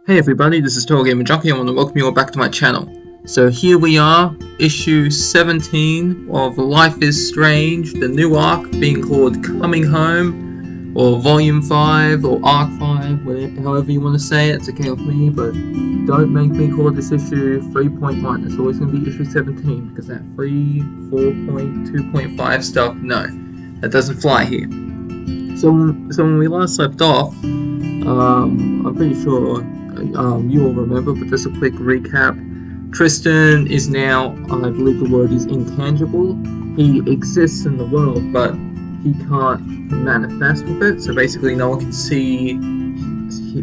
Hey everybody, this is TotalGamerJunkie. I want to welcome you all back to my channel. So here we are, issue 17 of Life is Strange, the new arc being called Coming Home, or Volume 5, or Arc 5, whatever, however you want to say it. It's okay with me, but don't make me call this issue 3.1. It's always going to be issue 17, because that 3, 4.2.5 stuff, no, that doesn't fly here. So when we last left off, I'm pretty sure you all remember, but just a quick recap. Tristan is now, I believe the word is intangible. He exists in the world, but he can't manifest with it, so basically no one can see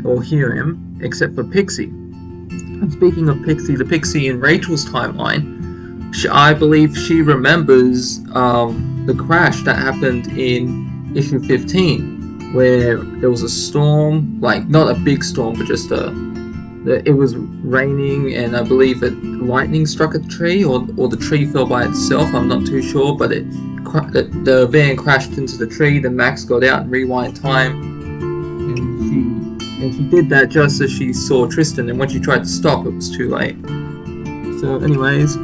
or hear him, except for Pixie. And speaking of Pixie, the Pixie in Rachel's timeline, I believe she remembers the crash that happened in issue 15, where there was a storm, like not a big storm, but just it was raining, and I believe that lightning struck a tree, or the tree fell by itself. I'm not too sure, but the van crashed into the tree. Then Max got out and rewind time, and she did that just as she saw Tristan. And when she tried to stop, it was too late. So, anyways,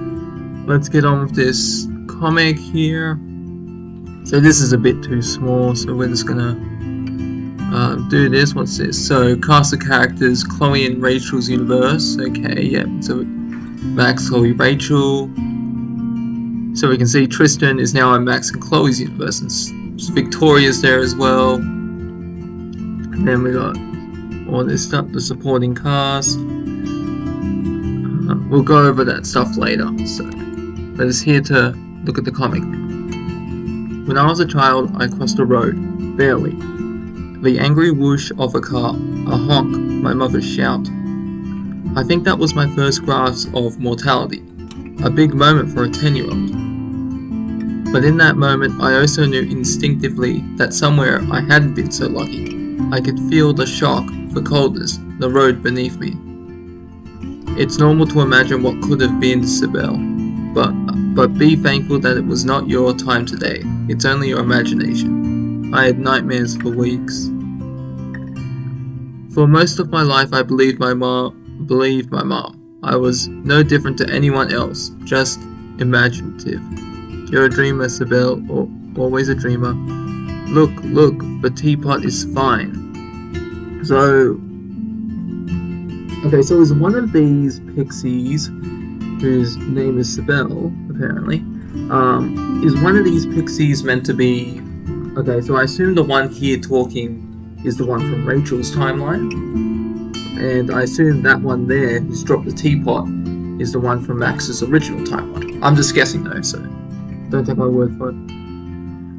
let's get on with this comic here. So this is a bit too small, so we're just gonna do this. What's this? So cast of characters: Chloe and Rachel's universe. Okay, yeah. So Max, Chloe, Rachel. So we can see Tristan is now in Max and Chloe's universe, and Victoria's there as well. And then we got all this stuff, the supporting cast. We'll go over that stuff later. So but it's here to look at the comic. When I was a child, I crossed a road, barely. The angry whoosh of a car, a honk, my mother's shout. I think that was my first grasp of mortality, a big moment for a 10-year-old. But in that moment, I also knew instinctively that somewhere I hadn't been so lucky. I could feel the shock, the coldness, the road beneath me. It's normal to imagine what could have been, Sibel, but be thankful that it was not your time today. It's only your imagination. I had nightmares for weeks. For most of my life, I believed my mom. I was no different to anyone else, just imaginative. You're a dreamer, Sibel, or always a dreamer. Look, the teapot is fine. So is one of these pixies, whose name is Sibel, apparently, is one of these pixies meant to be... Okay, so I assume the one here talking is the one from Rachel's timeline, and I assume that one there, who's dropped the teapot, is the one from Max's original timeline. I'm just guessing though, so don't take my word for it.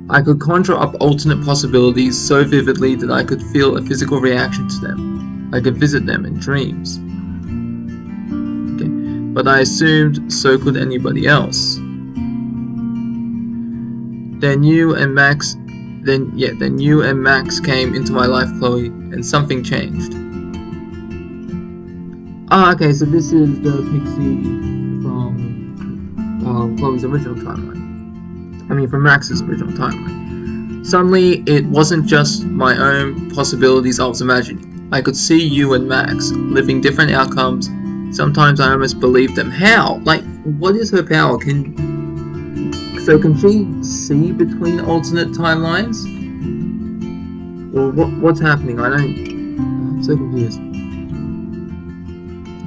I could conjure up alternate possibilities so vividly that I could feel a physical reaction to them. I could visit them in dreams. Okay, but I assumed so could anybody else. Then you and Max came into my life, Chloe, and something changed. Okay, so this is the pixie from Chloe's original timeline. I mean, from Max's original timeline. Suddenly, it wasn't just my own possibilities I was imagining. I could see you and Max living different outcomes. Sometimes I almost believed them. How? Like, what is her power? So can she see between alternate timelines? Or what's happening? I'm so confused.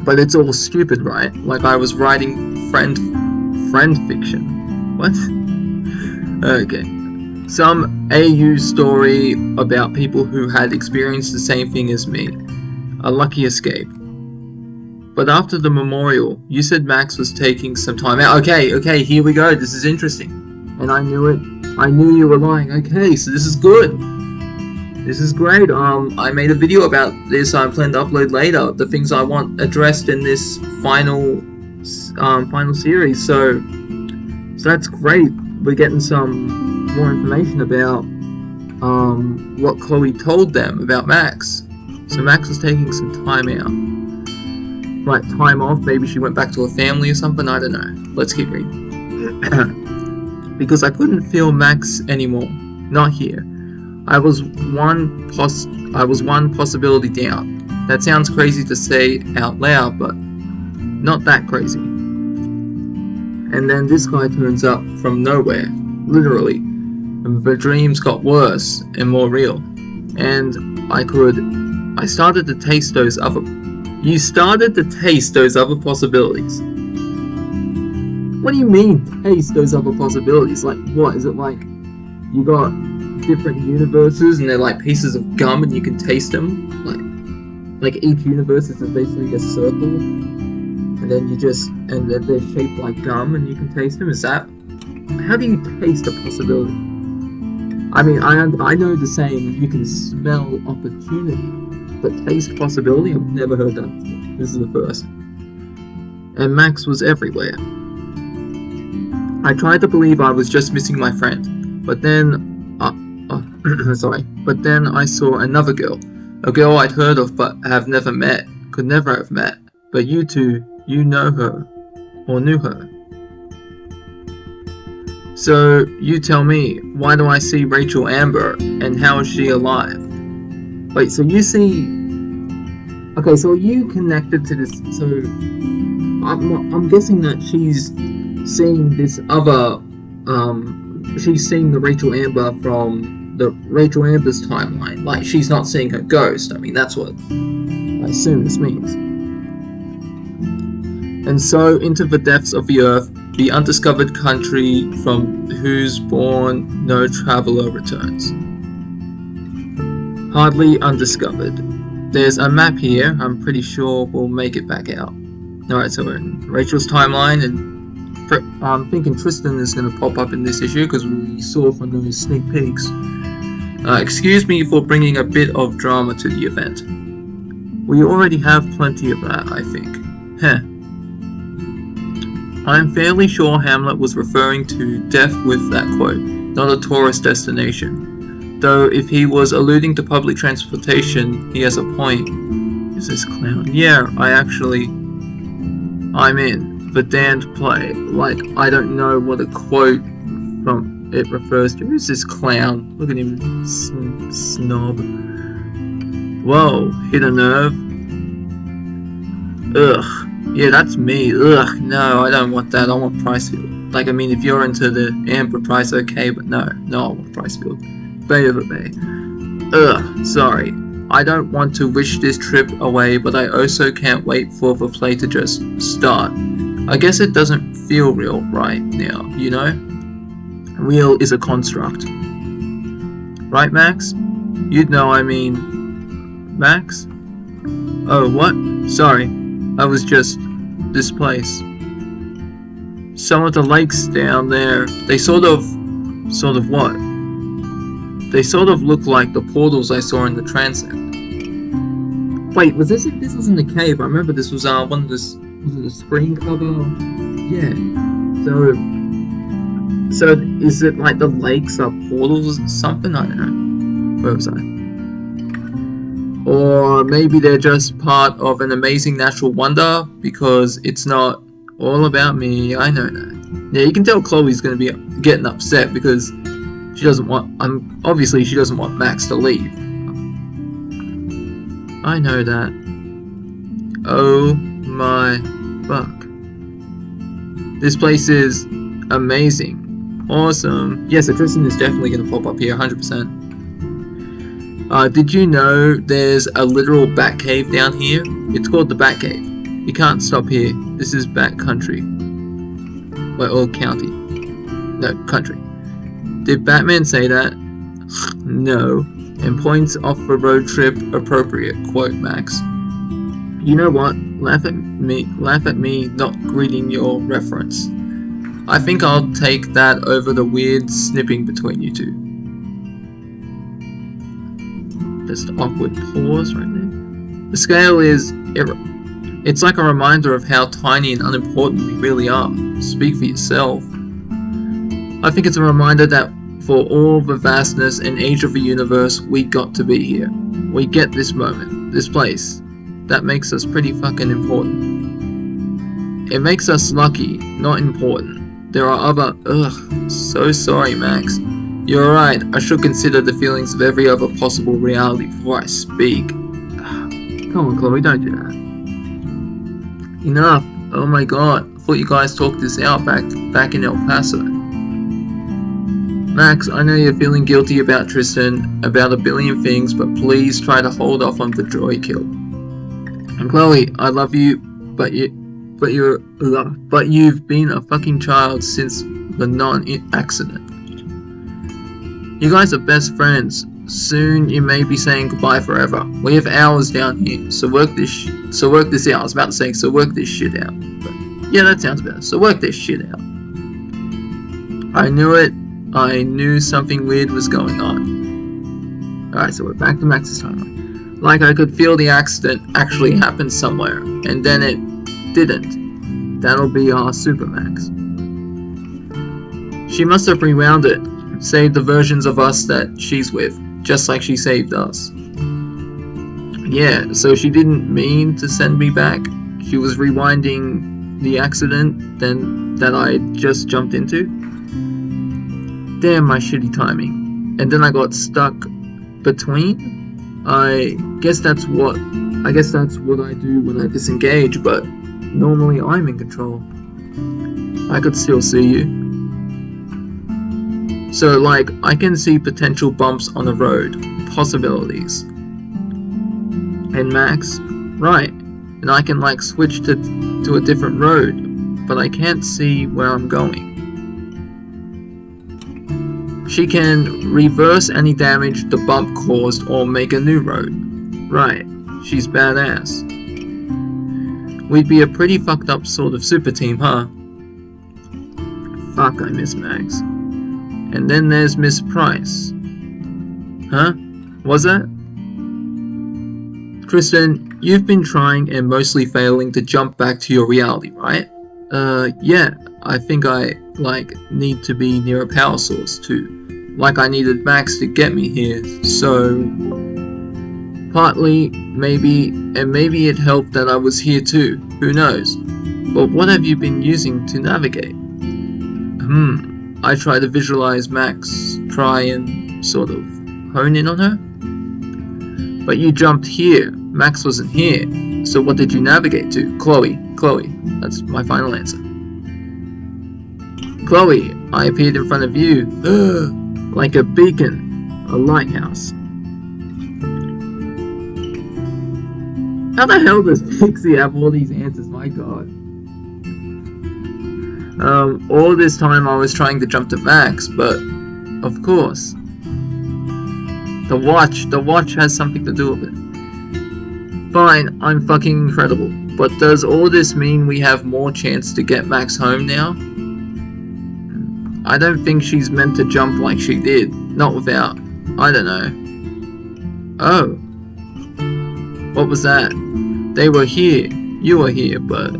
But it's all stupid, right? Like I was writing friend fiction. What? Okay. Some AU story about people who had experienced the same thing as me. A lucky escape. But after the memorial, you said Max was taking some time out. Okay, here we go. This is interesting. And I knew it. I knew you were lying. Okay, so this is good. This is great. I made a video about this. I plan to upload later. The things I want addressed in this final series. So that's great. We're getting some more information about what Chloe told them about Max. So Max was taking some time out. Like time off, maybe she went back to her family or something, I don't know. Let's keep reading. Because I couldn't feel Max anymore. Not here. I was one possibility down. That sounds crazy to say out loud, but not that crazy. And then this guy turns up from nowhere, literally. And the dreams got worse and more real. And I started to taste those other... You started to taste those other possibilities. What do you mean, taste those other possibilities? Like, what? Is it like you got different universes and they're like pieces of gum and you can taste them? Like each universe is basically a circle, and then and they're shaped like gum and you can taste them? Is that... How do you taste a possibility? I mean, I know the saying, you can smell opportunity, but taste possibility? I've never heard that before. This is the first. And Max was everywhere. I tried to believe I was just missing my friend, but then... But then I saw another girl. A girl I'd heard of but have never met. Could never have met. But you two, you know her. Or knew her. So, you tell me, why do I see Rachel Amber, and how is she alive? Wait, so you see... Okay, so are you connected to this... So, I'm guessing that she's seeing this other... she's seeing the Rachel Amber from the Rachel Amber's timeline. Like, she's not seeing her ghost. I mean, that's what I assume this means. And so, into the depths of the earth, the undiscovered country from whose bourne no traveller returns. Hardly undiscovered. There's a map here, I'm pretty sure we'll make it back out. Alright, so we're in Rachel's timeline, and I'm thinking Tristan is going to pop up in this issue because we saw from those sneak peeks. Excuse me for bringing a bit of drama to the event. We already have plenty of that, I think. Heh. I'm fairly sure Hamlet was referring to death with that quote, not a tourist destination. Though if he was alluding to public transportation, he has a point. Is this clown? Yeah, I'm in. The damned play. Like, I don't know what a quote from it refers to. Who's this clown? Look at him, snob. Whoa, hit a nerve. Ugh. Yeah, that's me. Ugh, no, I don't want that. I want Pricefield. Like, I mean, if you're into the Amber Price, okay, but no, I want Pricefield. Bay over Bay. Ugh, sorry. I don't want to wish this trip away, but I also can't wait for the play to just start. I guess it doesn't feel real right now, you know? Real is a construct. Right, Max? You'd know I mean... Max? Oh, what? Sorry. I was just... this place. Some of the lakes down there, they sort of what? They sort of look like the portals I saw in the transit. Wait, was this was in the cave? I remember this was one of the, was it the screen cover? Yeah. So is it like the lakes are portals or something? I don't know. Where was I? Or maybe they're just part of an amazing natural wonder, because it's not all about me. I know that. Yeah, you can tell Chloe's gonna be getting upset because she doesn't want. Obviously she doesn't want Max to leave. I know that. Oh my fuck! This place is amazing, awesome. Yes, so Tristan is definitely gonna pop up here, 100%. Did you know there's a literal bat cave down here? It's called the Bat Cave. You can't stop here. This is Bat Country. Or county. No, country. Did Batman say that? No. And points off the road trip appropriate, quote Max. You know what? Laugh at me not greeting your reference. I think I'll take that over the weird snipping between you two. Just awkward pause right there. The scale is... It's like a reminder of how tiny and unimportant we really are. Speak for yourself. I think it's a reminder that for all the vastness and age of the universe, we got to be here. We get this moment, this place. That makes us pretty fucking important. It makes us lucky, not important. There are other... Ugh, so sorry, Max. You're right, I should consider the feelings of every other possible reality before I speak. Come on, Chloe, don't do that. Enough. Oh my god. I thought you guys talked this out back in El Paso. Max, I know you're feeling guilty about Tristan, about a billion things, but please try to hold off on the joy kill. And Chloe, I love you, but you've been a fucking child since the non-accident. You guys are best friends. Soon you may be saying goodbye forever. We have hours down here, so work this out. I was about to say, so work this shit out. But yeah, that sounds better. So work this shit out. I knew it. I knew something weird was going on. Alright, so we're back to Max's timeline. Like I could feel the accident actually happened somewhere, and then it didn't. That'll be our Super Max. She must have rewound it, saved the versions of us that she's with, just like she saved us. Yeah, so she didn't mean to send me back. She was rewinding the accident that I just jumped into. Damn my shitty timing. And then I got stuck between. I guess that's what I do when I disengage, but normally I'm in control. I could still see you. So like, I can see potential bumps on the road, possibilities. And Max, right, and I can like switch to a different road, but I can't see where I'm going. She can reverse any damage the bump caused or make a new road. Right, she's badass. We'd be a pretty fucked up sort of super team, huh? Fuck, I miss Max. And then there's Miss Price. Huh? Was that? Tristan, you've been trying and mostly failing to jump back to your reality, right? Yeah, I think I, need to be near a power source too. Like I needed Max to get me here, so... Partly, maybe it helped that I was here too, who knows? But what have you been using to navigate? I try to visualize Max, try and sort of hone in on her. But you jumped here, Max wasn't here, so what did you navigate to? Chloe, that's my final answer. Chloe, I appeared in front of you, like a beacon, a lighthouse. How the hell does Pixie have all these answers, my god? All this time I was trying to jump to Max, but of course. The watch has something to do with it. Fine, I'm fucking incredible, but does all this mean we have more chance to get Max home now? I don't think she's meant to jump like she did, not without, I don't know. Oh. What was that? They were here, you were here, but...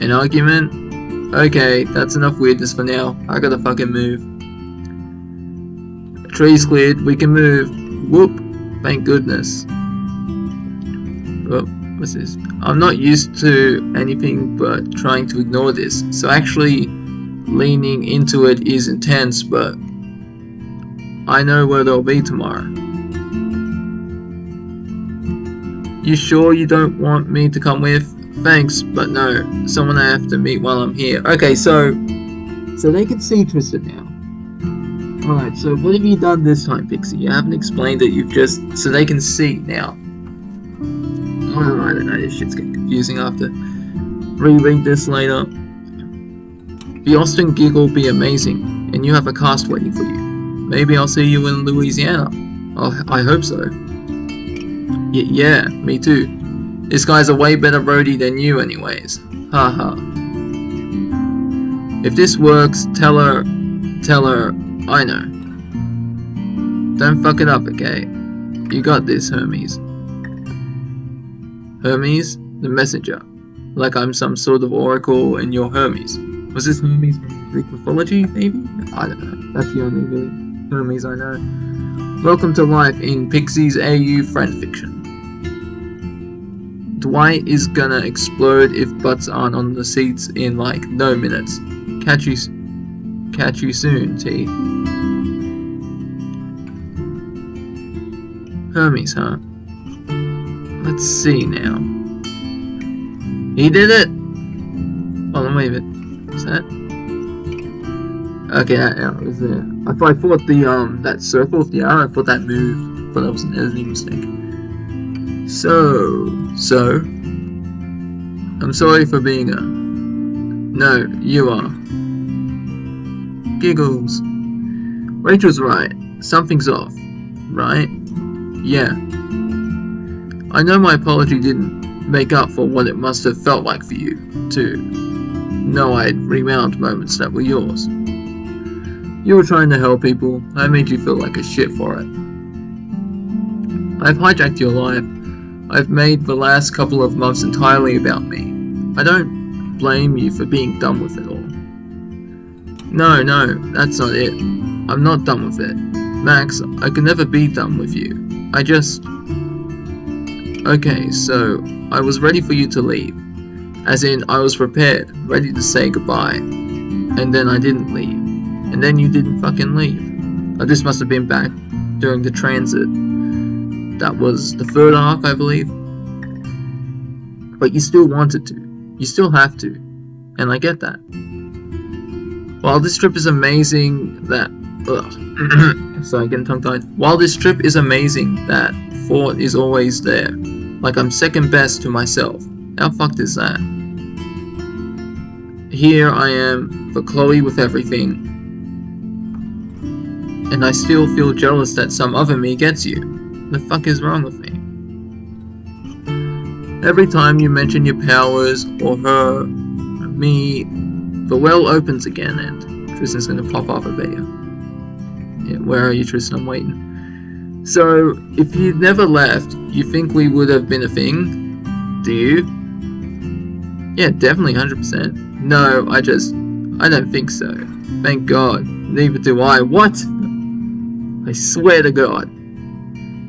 An argument? Okay, that's enough weirdness for now. I gotta fucking move. Tree's cleared, we can move. Whoop, thank goodness. Oh, what's this? I'm not used to anything but trying to ignore this, so actually leaning into it is intense, but I know where they'll be tomorrow. You sure you don't want me to come with? Thanks, but no. Someone I have to meet while I'm here. Okay, so they can see Tristan now. Alright, so what have you done this time, Pixie? You haven't explained it, you've just... So they can see now. Oh, I don't know, this shit's getting confusing. I have to reread this later. The Austin gig will be amazing, and you have a cast waiting for you. Maybe I'll see you in Louisiana. I hope so. Yeah, me too. This guy's a way better roadie than you anyways. Haha. If this works, tell her, I know. Don't fuck it up, okay? You got this, Hermes. Hermes? The messenger. Like I'm some sort of oracle and you're Hermes. Was this Hermes from Greek mythology, maybe? I don't know. That's the only really Hermes I know. Welcome to life in Pixie's AU friend fiction. Dwight is gonna explode if butts aren't on the seats in like no minutes. Catch you soon, T. Hermes, huh? Let's see now. He did it! Hold on, wait a minute. Is that? Okay, that arrow is there. I thought the that circle with the arrow, I thought that moved. I thought that was an editing mistake. So I'm sorry for being a... No, you are. Giggles. Rachel's right. Something's off. Right? Yeah. I know my apology didn't make up for what it must have felt like for you to know I'd rewound moments that were yours. You were trying to help people. I made you feel like a shit for it. I've hijacked your life. I've made the last couple of months entirely about me. I don't blame you for being done with it all. No, that's not it. I'm not done with it. Max, I could never be done with you. I just... Okay, so I was ready for you to leave. As in, I was prepared, ready to say goodbye. And then I didn't leave. And then you didn't fucking leave. This must have been back during the transit. That was the third arc, I believe. But you still wanted to. You still have to. And I get that. While this trip is amazing that... Sorry, getting tongue-tied. While this trip is amazing, that thought is always there. Like I'm second best to myself. How fucked is that? Here I am, for Chloe with everything. And I still feel jealous that some other me gets you. The fuck is wrong with me? Every time you mention your powers, or her, or me, the well opens again and Tristan's gonna pop off a video. Yeah, where are you, Tristan? I'm waiting. So, if you'd never left, you think we would have been a thing? Do you? Yeah, definitely 100%. No, I don't think so. Thank God. Neither do I. What? I swear to God.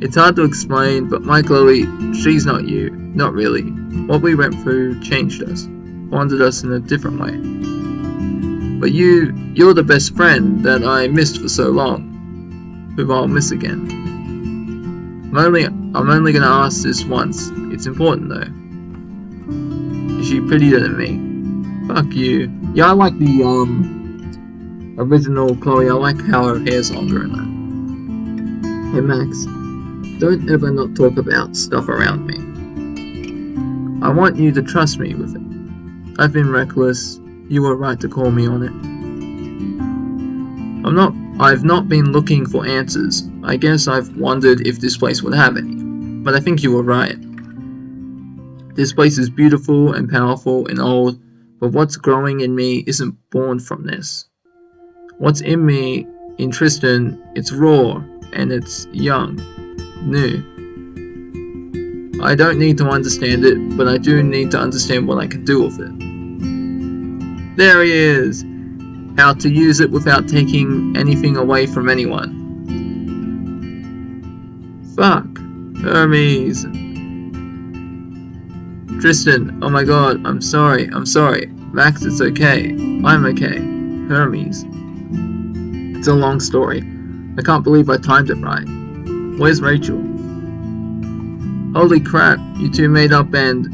It's hard to explain, but my Chloe, she's not you. Not really. What we went through changed us. Bonded us in a different way. But you're the best friend that I missed for so long. Who I'll miss again. I'm only gonna ask this once. It's important though. Is she prettier than me? Fuck you. Yeah, I like the original Chloe. I like how her hair's longer and that. Hey Max, don't ever not talk about stuff around me. I want you to trust me with it. I've been reckless. You were right to call me on it. I've not been looking for answers. I guess I've wondered if this place would have any. But I think you were right. This place is beautiful and powerful and old, but what's growing in me isn't born from this. What's in me, in Tristan, it's raw, and it's young, new. I don't need to understand it, but I do need to understand what I can do with it. There he is! How to use it without taking anything away from anyone. Fuck. Hermes. Tristan, oh my god, I'm sorry. Max, it's okay. I'm okay. Hermes. It's a long story. I can't believe I timed it right. Where's Rachel? Holy crap, you two made up and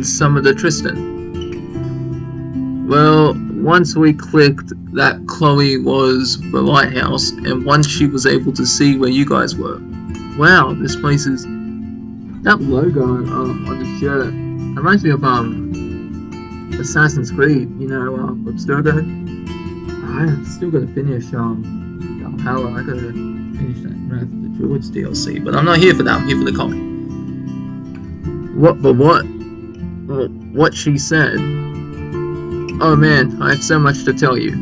some of the Tristan. Well, once we clicked that Chloe was the lighthouse, and once she was able to see where you guys were. Wow, this place is... That logo on the shirt reminds me of Assassin's Creed, you know, with Sturgo. I still gotta finish Valhalla. I gotta finish that Wrath of the Druids DLC, but I'm not here for that. I'm here for the comic. What she said. Oh man, I have so much to tell you.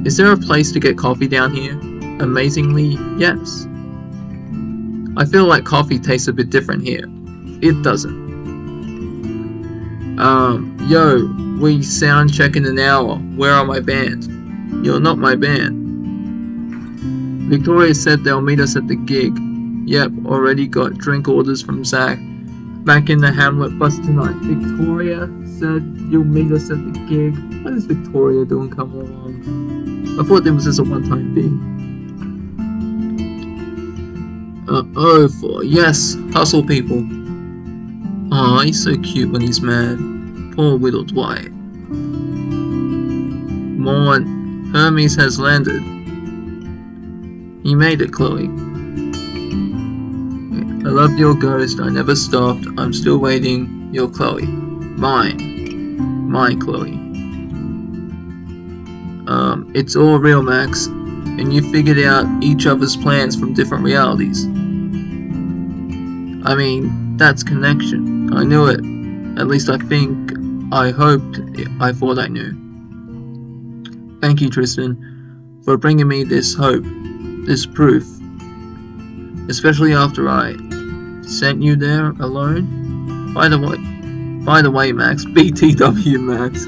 Is there a place to get coffee down here? Amazingly, yes. I feel like coffee tastes a bit different here. It doesn't. Yo, we sound check in an hour. Where are my band? You're not my band. Victoria said they'll meet us at the gig. Yep, already got drink orders from Zach. Back in the Hamlet bus tonight. Victoria said you'll meet us at the gig. What is Victoria doing coming along? I thought it was just a one-time thing. Yes, hustle people. Aw, he's so cute when he's mad. Poor little Dwight. Come on, Hermes has landed. He made it, Chloe. I love your ghost, I never stopped, I'm still waiting, your Chloe. Mine, Chloe. It's all real, Max, and you figured out each other's plans from different realities. I mean, that's connection. I knew it. At least I think, I hoped, I thought I knew. Thank you, Tristan, for bringing me this hope, this proof. Especially after I sent you there alone. By the way, Max, BTW, Max.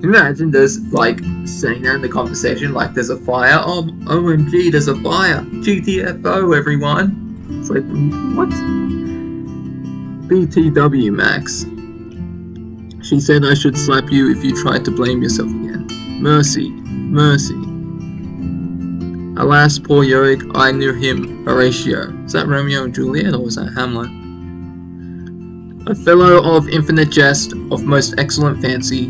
Imagine just like saying that in the conversation, like there's a fire. Oh, OMG, there's a fire. GTFO, everyone. It's like, what? BTW, Max. She said I should slap you if you tried to blame yourself again. Mercy. Alas, poor Yorick, I knew him, Horatio. Is that Romeo and Juliet, or was that Hamlet? A fellow of infinite jest, of most excellent fancy.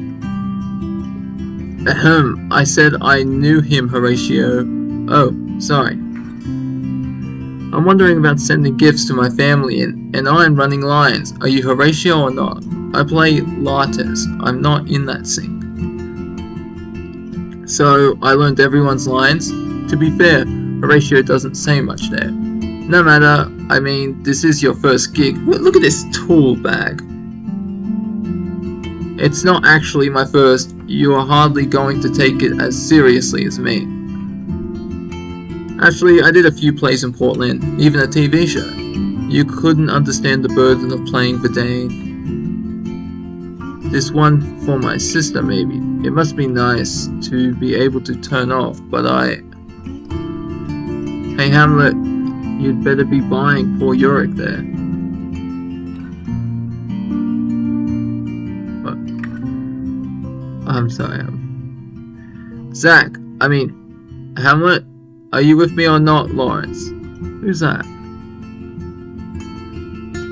Ahem, I said I knew him, Horatio. Oh, sorry. I'm wondering about sending gifts to my family, and I'm running lines. Are you Horatio or not? I play Lattes. I'm not in that scene. So, I learned everyone's lines. To be fair, Horatio doesn't say much there. No matter, I mean, this is your first gig. Look at this tool bag. It's not actually my first. You are hardly going to take it as seriously as me. Actually, I did a few plays in Portland, even a TV show. You couldn't understand the burden of playing Verdane. This one for my sister, maybe. It must be nice to be able to turn off, but Hey Hamlet, you'd better be buying poor Yorick there. What? I'm sorry. Zach, I mean, Hamlet, are you with me or not, Lawrence? Who's that?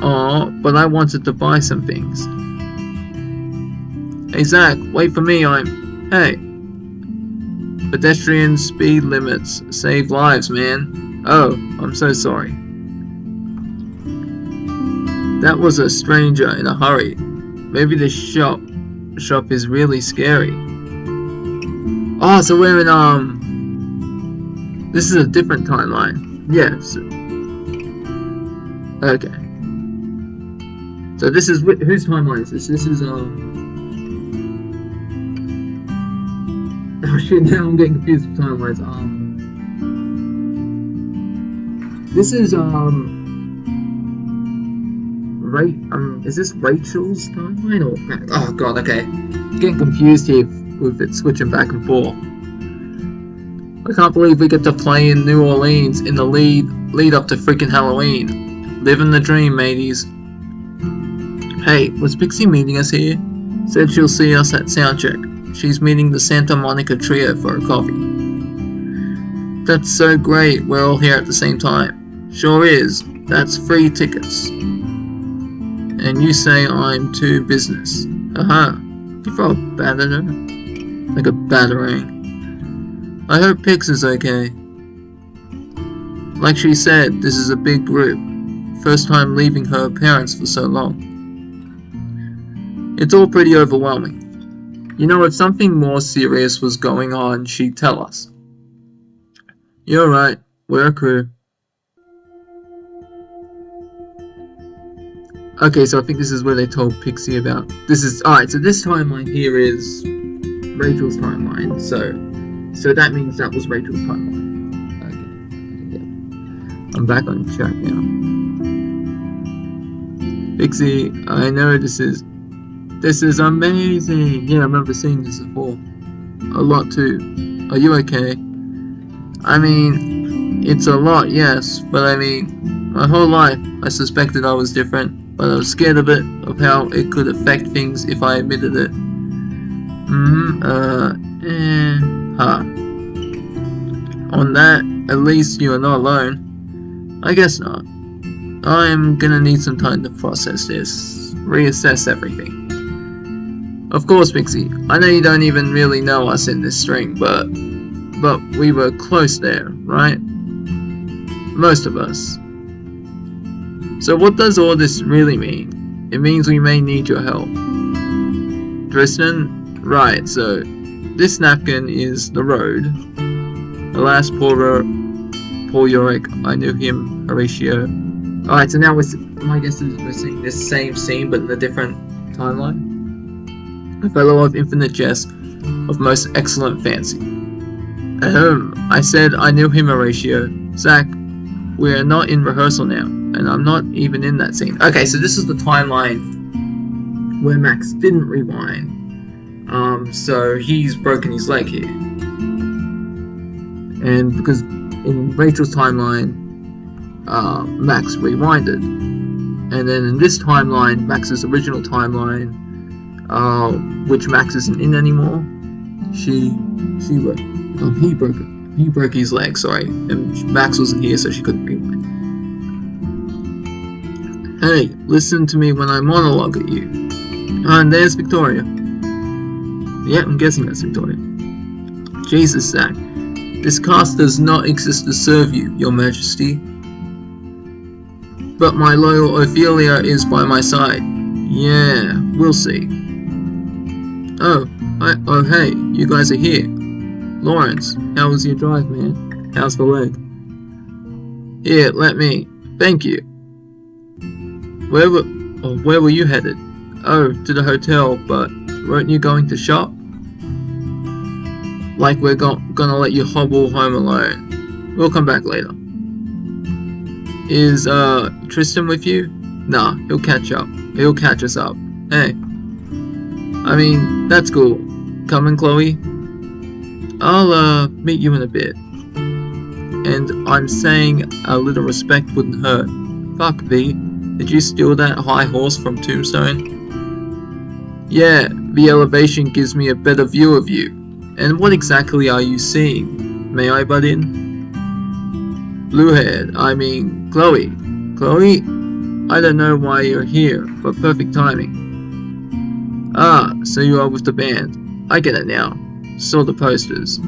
Aw, but I wanted to buy some things. Hey Zach, wait for me, Hey. Pedestrian speed limits save lives, man. Oh, I'm so sorry. That was a stranger in a hurry. Maybe this shop is really scary. Oh, so we're in, this is a different timeline. Yes. Okay. So this is, whose timeline is this? This is, oh shit, now I'm getting confused with timelines. This is, is this Rachel's timeline or, oh god, okay. I'm getting confused here with it switching back and forth. I can't believe we get to play in New Orleans in the lead up to freaking Halloween. Living the dream, mateys. Hey, was Pixie meeting us here? Said she'll see us at soundcheck. She's meeting the Santa Monica Trio for a coffee. That's so great, we're all here at the same time. Sure is, that's free tickets. And you say I'm too business. You throw a batter, like a batarang. I hope Pix is okay. Like she said, this is a big group. First time leaving her parents for so long. It's all pretty overwhelming. You know, if something more serious was going on, she'd tell us. You're right, we're a crew. Okay, so I think this is where they told Pixie about... This is... Alright, so this timeline here is Rachel's timeline, so that means that was Rachel's timeline. Okay, yeah. I'm back on track now. Pixie, I know this is amazing! Yeah, I remember seeing this before. A lot too. Are you okay? I mean, it's a lot, yes, but I mean, my whole life I suspected I was different. But I was scared of it, of how it could affect things if I admitted it. On that, at least you are not alone. I guess not. I'm gonna need some time to process this, reassess everything. Of course, Pixie, I know you don't even really know us in this string, but we were close there, right? Most of us. So what does all this really mean? It means we may need your help. Tristan? Right, so this napkin is the road. Alas, poor Yorick, I knew him, Horatio. Alright, so now my guess is we're seeing this same scene but in a different timeline. A fellow of infinite jest, of most excellent fancy. I said I knew him, Horatio. Zach, we're not in rehearsal now, and I'm not even in that scene. Okay, so this is the timeline where Max didn't rewind. So he's broken his leg here. And because in Rachel's timeline, Max rewinded. And then in this timeline, Max's original timeline, which Max isn't in anymore, he broke his leg, sorry, and Max wasn't here, so she couldn't rewind. Hey, listen to me when I monologue at you. And there's Victoria. Yeah, I'm guessing that's Victoria. Jesus, Zach, this cast does not exist to serve you, Your Majesty. But my loyal Ophelia is by my side. Yeah, we'll see. Oh, hey, you guys are here. Lawrence, how was your drive, man? How's the leg? Here, let me. Thank you. Where were you headed? Oh, to the hotel, but weren't you going to shop? Like we're gonna let you hobble home alone. We'll come back later. Is, Tristan with you? Nah, he'll catch us up. Hey. I mean, that's cool. Coming, Chloe? I'll, meet you in a bit. And I'm saying a little respect wouldn't hurt. Fuck, V. Did you steal that high horse from Tombstone? Yeah, the elevation gives me a better view of you. And what exactly are you seeing? May I butt in? Bluehead, I mean, Chloe. Chloe? I don't know why you're here, but perfect timing. Ah, so you are with the band. I get it now. Saw the posters.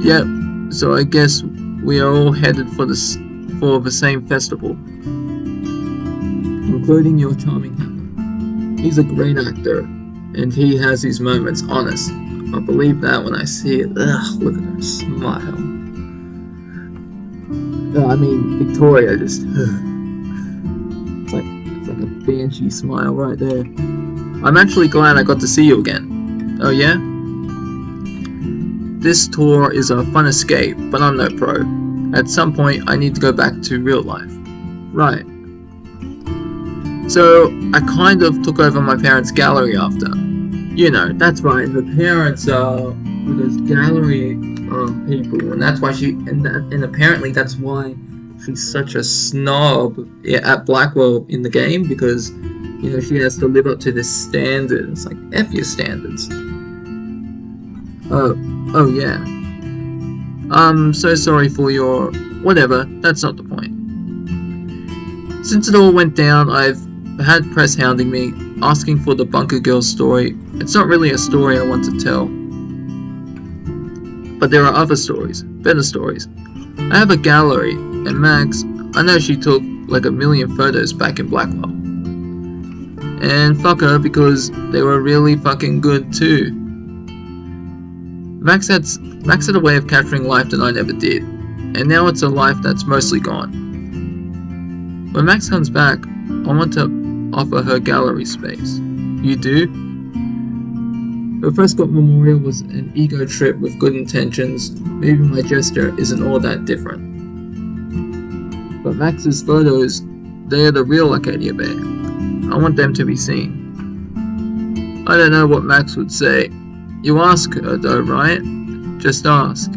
Yep, so I guess we are all headed for the same festival. Including your charming Helen. He's a great actor, and he has his moments, honest. I believe that when I see it. Ugh, look at her smile. I mean, Victoria just... it's like a banshee smile right there. I'm actually glad I got to see you again. Oh yeah? This tour is a fun escape, but I'm no pro. At some point, I need to go back to real life. Right. So, I kind of took over my parents' gallery after. You know, that's right, the parents were those gallery people, and that's why and apparently that's why she's such a snob at Blackwell in the game, because, you know, she has to live up to this standard. It's like, F your standards. Oh yeah. I'm so sorry for your... whatever, that's not the point. Since it all went down, I've had press hounding me, asking for the Bunker Girl story. It's not really a story I want to tell. But there are other stories, better stories. I have a gallery, and Max, I know she took like 1 million photos back in Blackwell. And fuck her, because they were really fucking good too. Max had a way of capturing life that I never did, and now it's a life that's mostly gone. When Max comes back, I want to offer her gallery space. You do? Her Prescott Memorial was an ego trip with good intentions. Maybe my gesture isn't all that different. But Max's photos, they are the real Arcadia Bear. I want them to be seen. I don't know what Max would say. You ask her though, right? Just ask.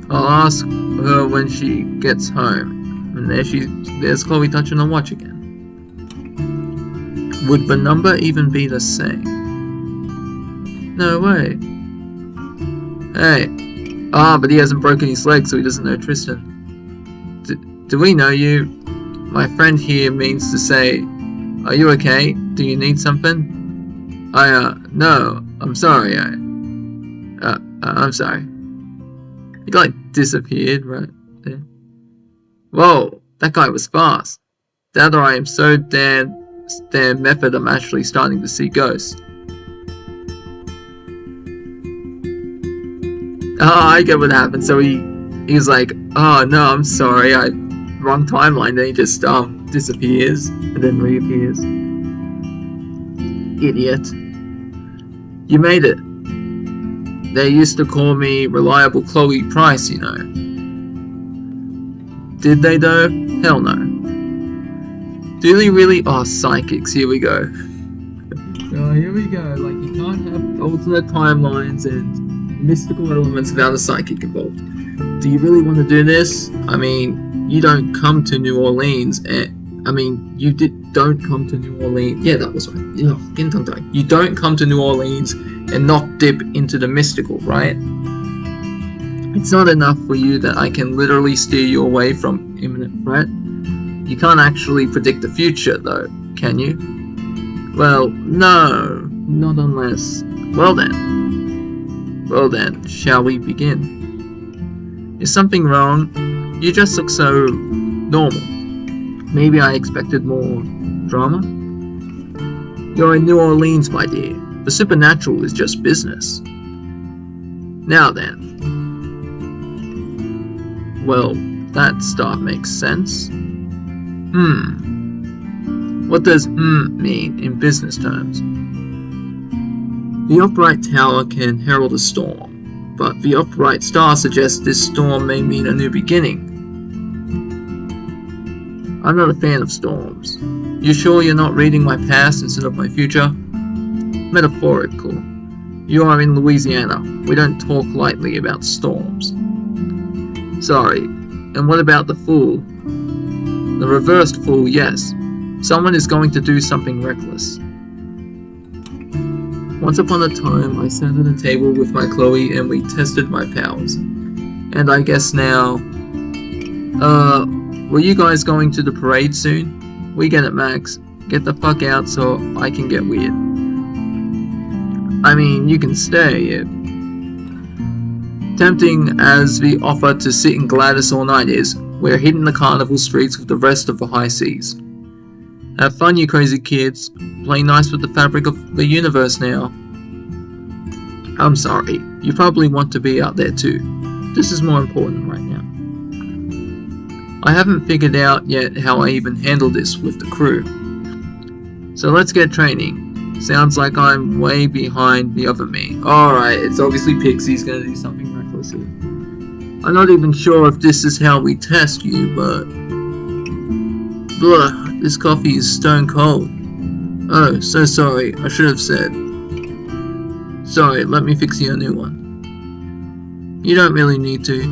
I'll ask her when she gets home. And there's Chloe touching the watch again. Would the number even be the same? No way. Hey, Ah, but he hasn't broken his leg, so he doesn't know Tristan. Do we know you? My friend here means to say, are you okay? Do you need something? No, I'm sorry, I'm sorry. He like disappeared right there. Whoa, that guy was fast. That or I am so damn method I'm actually starting to see ghosts. Oh, I get what happened. So he's like, oh no, I'm sorry, wrong timeline. Then he just disappears and then reappears. Idiot. You made it. They used to call me Reliable Chloe Price, you know. Did they though? Hell no. Do they really? Oh, psychics, here we go. Oh, here we go. Like, you can't have alternate timelines and mystical elements without a psychic involved. Do you really want to do this? I mean, you don't come to New Orleans and... I mean, don't come to New Orleans. Yeah, that was right. Getting tongue-tied. You don't come to New Orleans and not dip into the mystical, right? It's not enough for you that I can literally steer you away from imminent threat. You can't actually predict the future, though, can you? Well, no, not unless... Well then, shall we begin? Is something wrong? You just look so normal. Maybe I expected more drama? You're in New Orleans, my dear. The supernatural is just business. Now then. Well, that stuff makes sense. What does mean in business terms? The upright tower can herald a storm, but the upright star suggests this storm may mean a new beginning. I'm not a fan of storms. You sure you're not reading my past instead of my future? Metaphorical. You are in Louisiana. We don't talk lightly about storms. Sorry. And what about the fool? The reversed fool, yes. Someone is going to do something reckless. Once upon a time, I sat at a table with my Chloe and we tested my powers. And I guess now... were you guys going to the parade soon? We get it, Max. Get the fuck out so I can get weird. I mean, you can stay if... Tempting as the offer to sit in Gladys all night is, we're hitting the carnival streets with the rest of the high seas. Have fun, you crazy kids. Play nice with the fabric of the universe now. I'm sorry, you probably want to be out there too. This is more important right now. I haven't figured out yet how I even handle this with the crew. So let's get training. Sounds like I'm way behind the other me. Alright, it's obviously Pixie's gonna do something reckless here. I'm not even sure if this is how we test you, but... Blah, this coffee is stone cold. Oh, so sorry, I should have said. Sorry, let me fix you a new one. You don't really need to.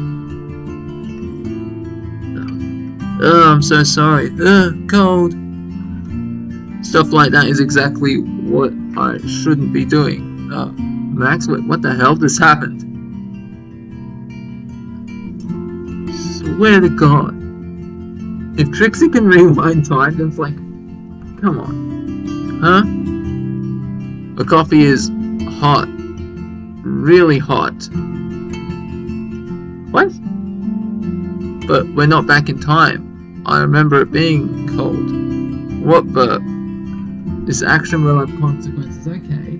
Oh, I'm so sorry. Cold. Stuff like that is exactly what I shouldn't be doing. Max, what the hell just happened? Swear to God. If Trixie can rewind time, then it's like, come on. Huh? The coffee is hot. Really hot. What? But we're not back in time. I remember it being cold. What the? This action will have consequences. Okay.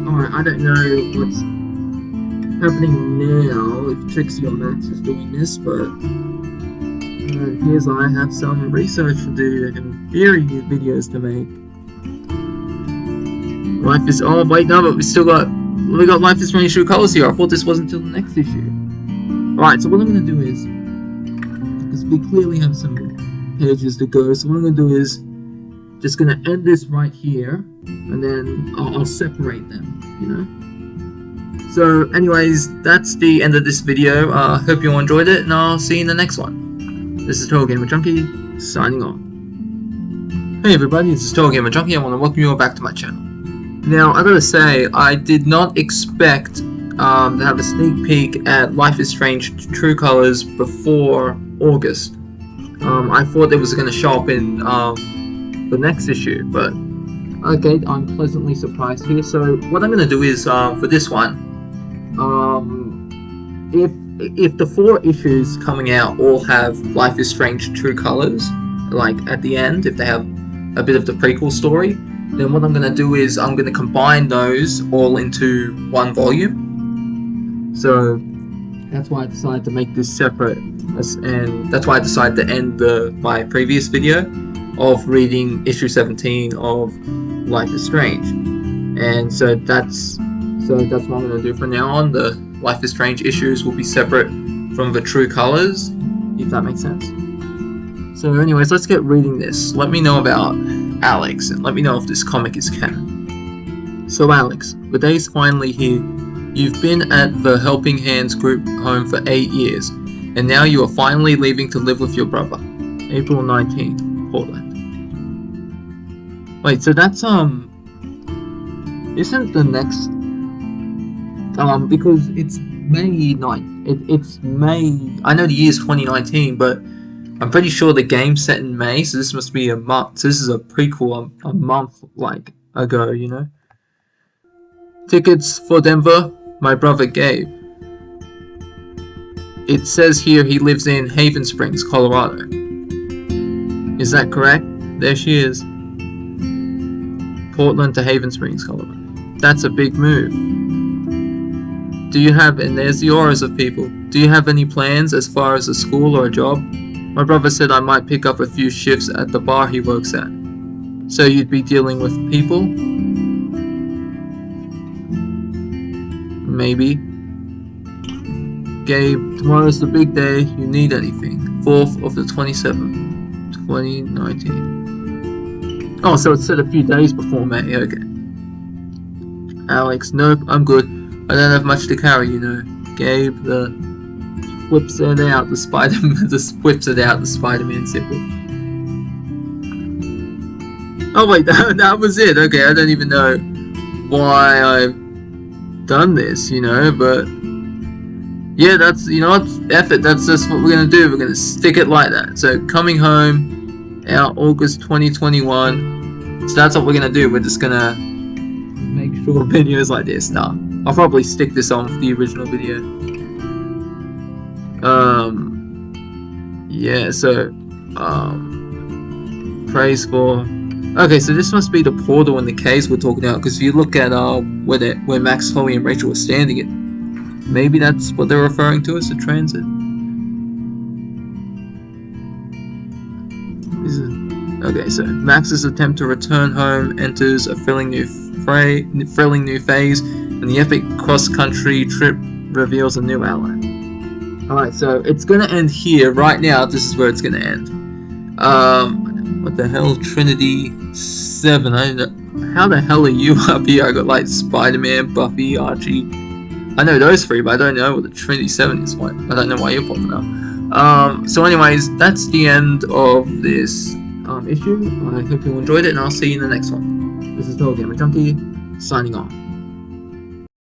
Alright, I don't know what's happening now if Trixie or Max is doing this, but it appears I have some research to do and theory videos to make. Life is... Oh, wait, no, but we got Life is Strange True Colors here. I thought this wasn't until the next issue. Alright, so what I'm going to do is... Because we clearly have some pages to go, so what I'm going to do is... Just going to end this right here, and then I'll separate them, you know? So, anyways, that's the end of this video. Hope you all enjoyed it, and I'll see you in the next one. This is TotalGamerJunkie, signing off. Hey everybody, this is TotalGamerJunkie. I want to welcome you all back to my channel. Now, I gotta say, I did not expect they have a sneak peek at Life is Strange True Colors before August. I thought it was going to show up in the next issue, but okay, I'm pleasantly surprised here. So what I'm going to do is, for this one, if the 4 issues coming out all have Life is Strange True Colors, like at the end, if they have a bit of the prequel story, then what I'm going to do is I'm going to combine those all into one volume. So that's why I decided to make this separate, and that's why I decided to end my previous video of reading issue 17 of Life is Strange. And so that's what I'm going to do from now on. The Life is Strange issues will be separate from the True Colors, if that makes sense. So anyways, let's get reading this. Let me know about Alex, and let me know if this comic is canon. So Alex, the day's finally here. You've been at the Helping Hands group home for 8 years, and now you are finally leaving to live with your brother. April 19th, Portland. Wait, so that's, isn't the next, because it's May 9th. It's May, I know the year's 2019, but I'm pretty sure the game's set in May, so this must be a month. So this is a prequel a month, like, ago, you know? Tickets for Denver, my brother Gabe. It says here he lives in Haven Springs, Colorado. Is that correct? There she is. Portland to Haven Springs, Colorado. That's a big move. Do you have, and there's the auras of people. Do you have any plans as far as a school or a job? My brother said I might pick up a few shifts at the bar he works at. So you'd be dealing with people? Maybe. Gabe, tomorrow's the big day. You need anything. 4th of the 27th, 2019. Oh, so it's set a few days before May. Okay. Alex, nope, I'm good. I don't have much to carry, you know. Gabe, whips it out, the Spider-Man, just whips it out, the Spider-Man symbol. Oh wait, that was it. Okay, I don't even know why I've done this, you know, but yeah, that's, you know what, F it, that's just what we're gonna do. We're gonna stick it like that. So Coming Home, out August 2021. So that's what we're gonna do. We're just gonna make short videos like this. Nah, I'll probably stick this on for the original video. Yeah, so praise for. Okay, so this must be the portal and the caves we're talking about, because if you look at where Max, Chloe, and Rachel were standing, maybe that's what they're referring to as a transit. Okay, so Max's attempt to return home enters a thrilling new phase, and the epic cross-country trip reveals a new ally. Alright, so it's gonna end here. Right now, this is where it's gonna end. What the hell? Trinity 7. I don't know. How the hell are you up here? I got like Spider-Man, Buffy, Archie. I know those 3, but I don't know what the Trinity 7 is. I don't know why you're popping up. So anyways, that's the end of this issue. I hope you enjoyed it, and I'll see you in the next one. This is TotalGamerJunkie, signing off.